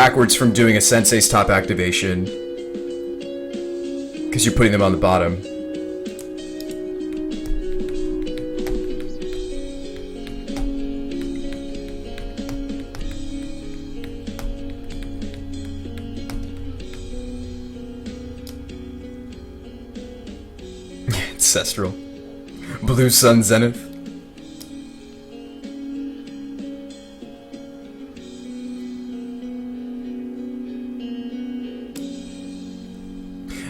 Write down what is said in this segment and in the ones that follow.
backwards from doing a Sensei's top activation. Because you're putting them on the bottom. Ancestral. Blue Sun Zenith.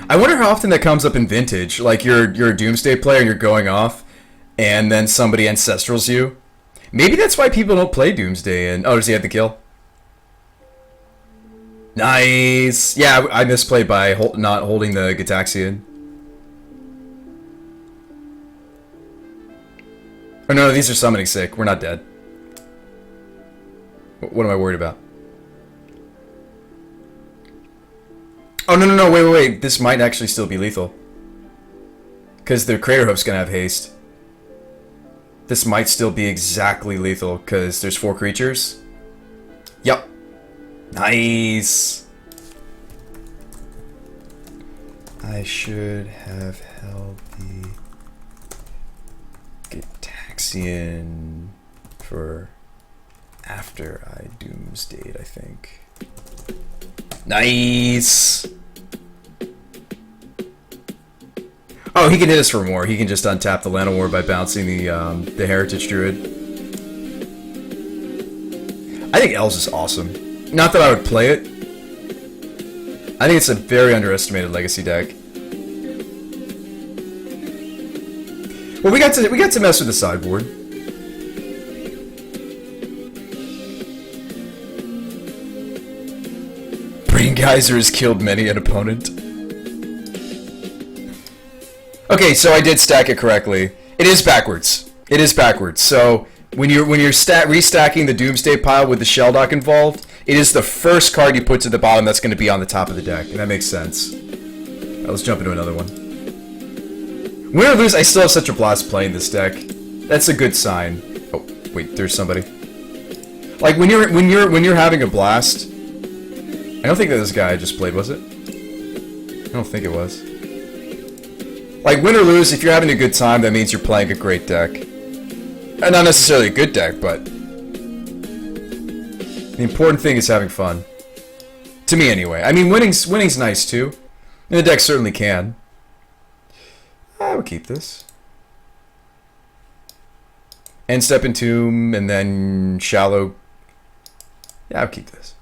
I wonder how often that comes up in Vintage. Like you're a Doomsday player and you're going off, and then somebody ancestrals you. Maybe that's why people don't play Doomsday. And oh, does he have the kill? Nice. Yeah, I misplayed by not holding the Gitaxian. Oh no, these are summoning sick. We're not dead. What am I worried about? Oh, no, wait. This might actually still be lethal. Because the Crater Hoof's gonna have haste. This might still be exactly lethal, because there's 4 creatures. Yep. Nice. I should have held the Gitaxian for after I Doomsdayed, I think. Nice. Oh, he can hit us for more. He can just untap the Llanowar by bouncing the Heritage Druid. I think Elves is awesome. Not that I would play it. I think it's a very underestimated Legacy deck. Well, we got to mess with the sideboard. Brain Geyser has killed many an opponent. Okay, so I did stack it correctly. It is backwards. It is backwards. So when you're restacking the Doomsday pile with the Shelldock involved, it is the first card you put to the bottom that's going to be on the top of the deck, and that makes sense. Right, let's jump into another one. Win or lose, I still have such a blast playing this deck. That's a good sign. Oh wait, there's somebody. Like when you're having a blast. I don't think that this guy just played, was it? I don't think it was. Like, win or lose, if you're having a good time, that means you're playing a great deck. Not necessarily a good deck, but the important thing is having fun. To me, anyway. I mean, winning's nice, too. And the deck certainly can. I would keep this. End Step Entomb, and then Shallow. Yeah, I would keep this.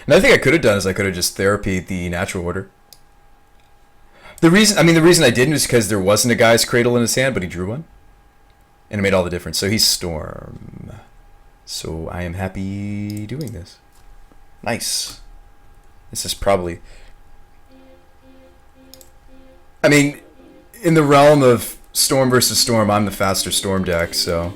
Another thing I could have done is I could have just therapied the Natural Order. The reason I didn't is because there wasn't a guy's Cradle in his hand, but he drew one. And it made all the difference. So he's Storm. So I am happy doing this. Nice. This is probably... I mean, in the realm of Storm versus Storm, I'm the faster Storm deck, so...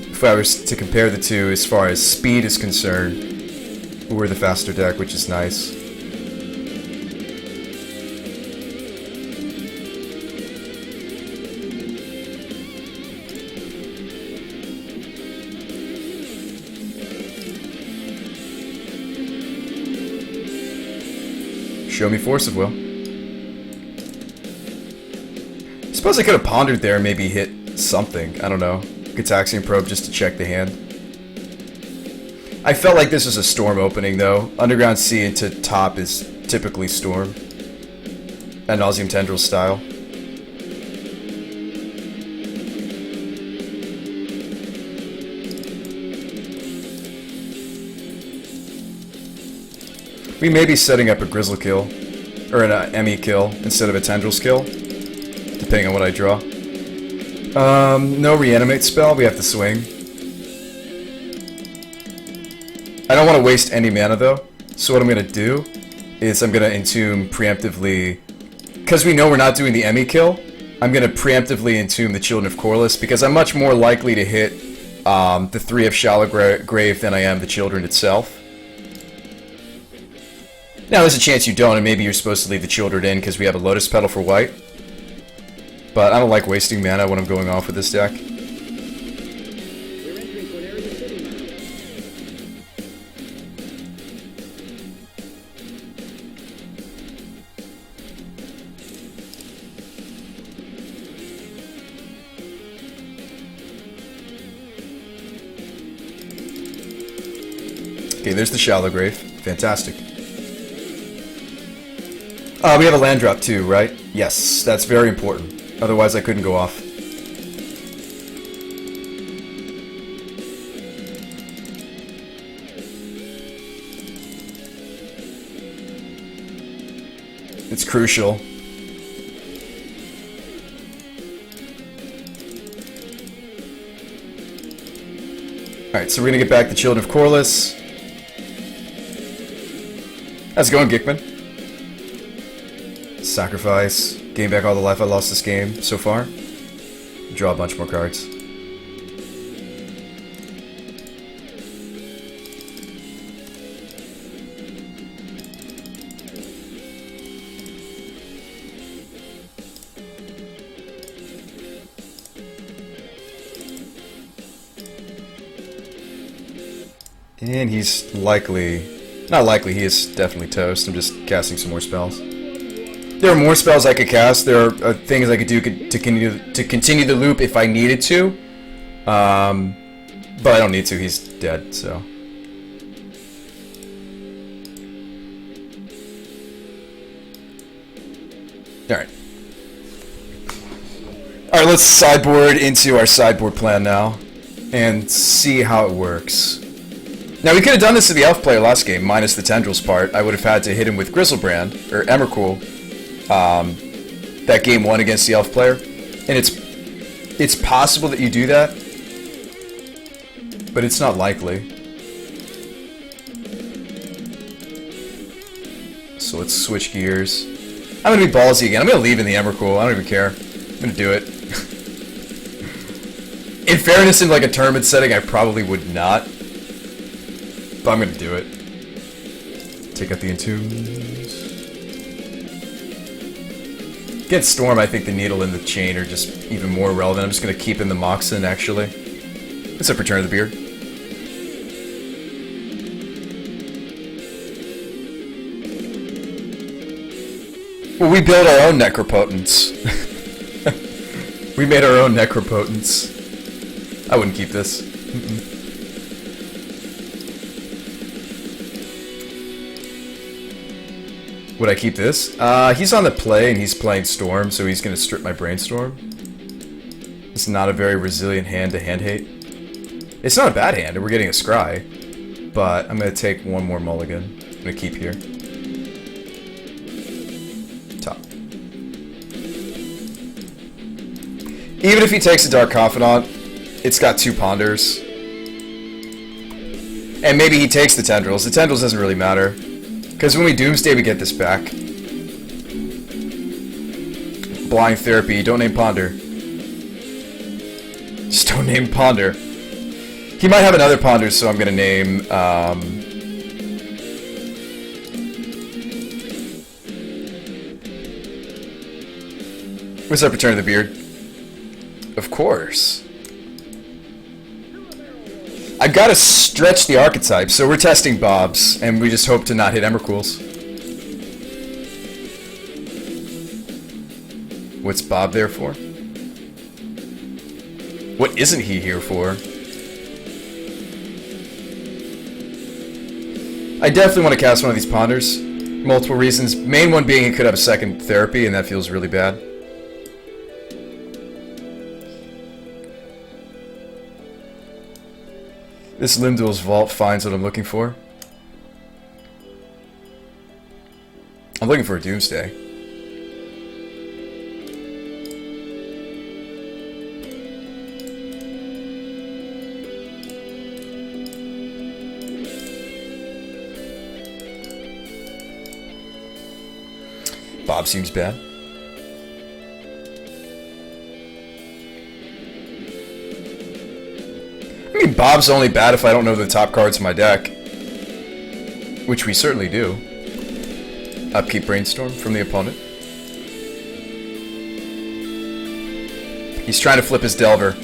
If I was to compare the two as far as speed is concerned, we're the faster deck, which is nice. Show me Force of Will. I suppose I could have pondered there, maybe hit something. I don't know. Gitaxian Probe just to check the hand. I felt like this was a Storm opening though. Underground Sea into top is typically Storm. Ad Nauseam Tendril style. We may be setting up a Grizzle kill. Or an Emmy kill instead of a Tendrils kill. Depending on what I draw. No reanimate spell, we have to swing. I don't want to waste any mana though, so what I'm going to do is I'm going to Entomb preemptively, because we know we're not doing the Emmy kill, I'm going to preemptively Entomb the Children of Corliss, because I'm much more likely to hit the 3 of Shallow Grave than I am the Children itself. Now there's a chance you don't, and maybe you're supposed to leave the children in because we have a Lotus Petal for white. But I don't like wasting mana when I'm going off with this deck. Okay, there's the Shallow Grave. Fantastic. We have a land drop too, right? Yes, that's very important. Otherwise I couldn't go off. It's crucial. Alright, so we're gonna get back the Children of Corliss. How's it going, Gickman? Sacrifice. Gain back all the life I lost this game so far. Draw a bunch more cards. And he's likely... Not likely, he is definitely toast. I'm just casting some more spells. There are more spells I could cast. There are things I could do to continue the loop if I needed to. But I don't need to, he's dead, so... Alright. Alright, let's sideboard into our sideboard plan now. And see how it works. Now, we could have done this to the elf player last game, minus the tendrils part. I would have had to hit him with Grizzlebrand, or Emrakul, that game 1 against the elf player. And it's possible that you do that, but it's not likely. So let's switch gears. I'm going to be ballsy again. I'm going to leave in the Emrakul. I don't even care. I'm going to do it. In fairness, in like a tournament setting, I probably would not. But I'm going to do it. Take out the Entombs. Against Storm, I think the Needle and the Chain are just even more relevant. I'm just going to keep in the Moxen, actually. What's up, Return of the Beard? Well, we built our own Necropotence. We made our own Necropotence. I wouldn't keep this. Would I keep this? He's on the play and he's playing Storm, so he's going to strip my Brainstorm. It's not a very resilient hand to hand hate. It's not a bad hand, and we're getting a Scry. But I'm going to take one more mulligan. I'm going to keep here. Top. Even if he takes a Dark Confidant, it's got 2 Ponders. And maybe he takes the Tendrils. The Tendrils doesn't really matter. Because when we Doomsday, we get this back. Blind Therapy. Don't name Ponder. Just don't name Ponder. He might have another Ponder, so I'm going to name... What's up, Return of the Beard? Of course. I've got to stretch the archetype, so we're testing Bob's, and we just hope to not hit Emrakul's. What's Bob there for? What isn't he here for? I definitely want to cast one of these Ponders. Multiple reasons. Main one being it could have a second Therapy, and that feels really bad. This Limdol's Vault finds what I'm looking for. I'm looking for a Doomsday. Bob seems bad. I mean, Bob's only bad if I don't know the top cards in my deck. Which we certainly do. Upkeep Brainstorm from the opponent. He's trying to flip his Delver.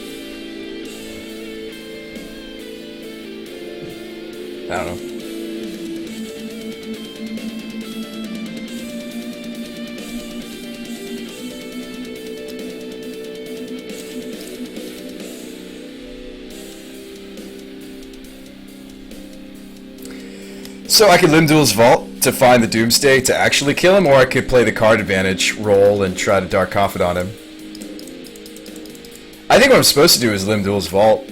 I don't know. So I could Limduel's Vault to find the Doomsday to actually kill him, or I could play the card advantage roll and try to Dark Confidant him. I think what I'm supposed to do is Limduel's Vault.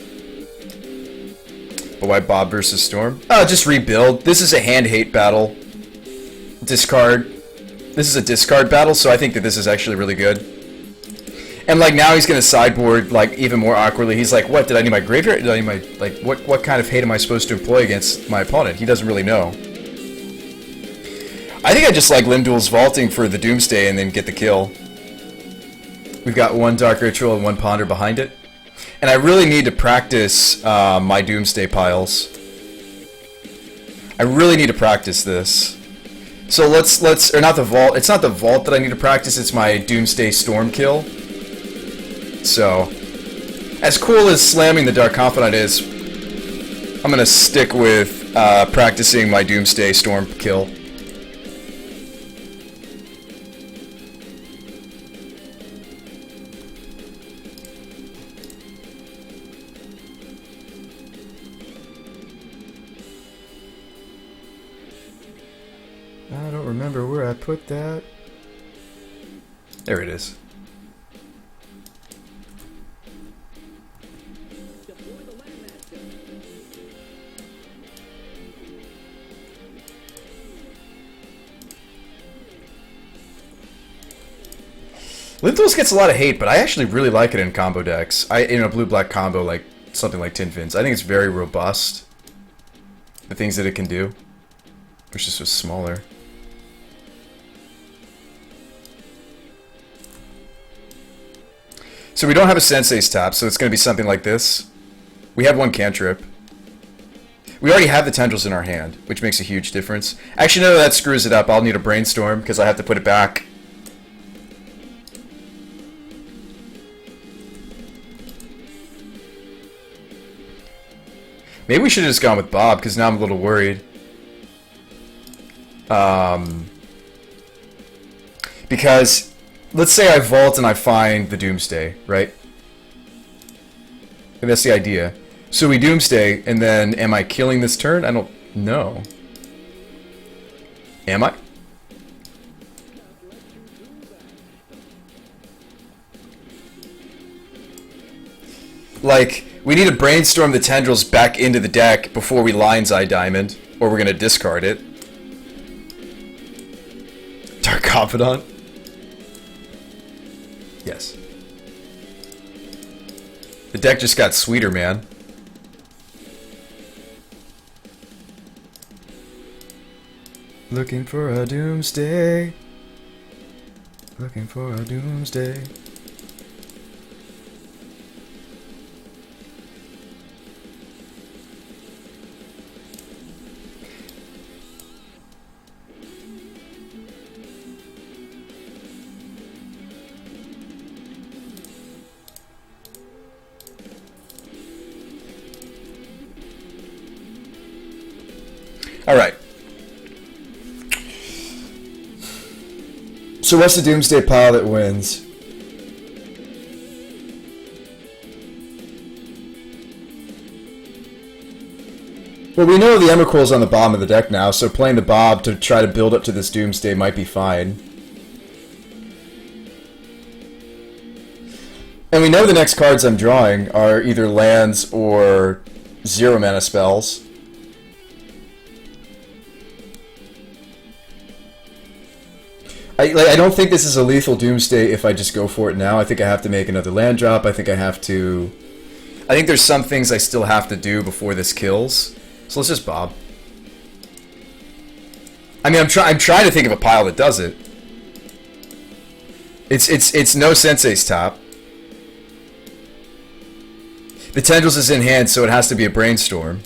But why Bob versus Storm? Oh, just rebuild. This is a hand-hate battle. Discard. This is a discard battle, so I think that this is actually really good. And like now he's gonna sideboard like even more awkwardly. He's like, what, did I need my graveyard? Did I need my, like, what kind of hate am I supposed to employ against my opponent? He doesn't really know. I think I just like Limduel's vaulting for the Doomsday and then get the kill. We've got one Dark Ritual and one Ponder behind it. And I really need to practice my Doomsday piles. I really need to practice this. So let's, or not the vault, it's not the vault that I need to practice, it's my Doomsday Storm kill. So, as cool as slamming the Dark Confidant is, I'm gonna stick with practicing my Doomsday Storm kill. I don't remember where I put that. There it is. Limduel's gets a lot of hate, but I actually really like it in combo decks. In a blue-black combo, like something like Tin Fins. I think it's very robust. The things that it can do. Wish this was smaller. So we don't have a Sensei's tap, so it's going to be something like this. We have one cantrip. We already have the Tendrils in our hand, which makes a huge difference. Actually, no, that screws it up. I'll need a Brainstorm, because I have to put it back. Maybe we should have just gone with Bob, because now I'm a little worried. Because, let's say I vault and I find the Doomsday, right? And that's the idea. So we Doomsday, and then am I killing this turn? I don't know. Am I? Like, we need to Brainstorm the Tendrils back into the deck before we Lion's Eye Diamond, or we're going to discard it. Dark Confidant? Yes. The deck just got sweeter, man. Looking for a Doomsday. Looking for a Doomsday. Alright. So what's the Doomsday pile that wins? Well, we know the Emrakul's on the bottom of the deck now, so playing the Bob to try to build up to this Doomsday might be fine. And we know the next cards I'm drawing are either lands or 0-mana spells. I don't think this is a lethal Doomsday if I just go for it now. I think I have to make another land drop. I think there's some things I still have to do before this kills. So let's just Bob. I mean, I'm trying to think of a pile that does it. It's no Sensei's top. The Tendrils is in hand, so it has to be a Brainstorm.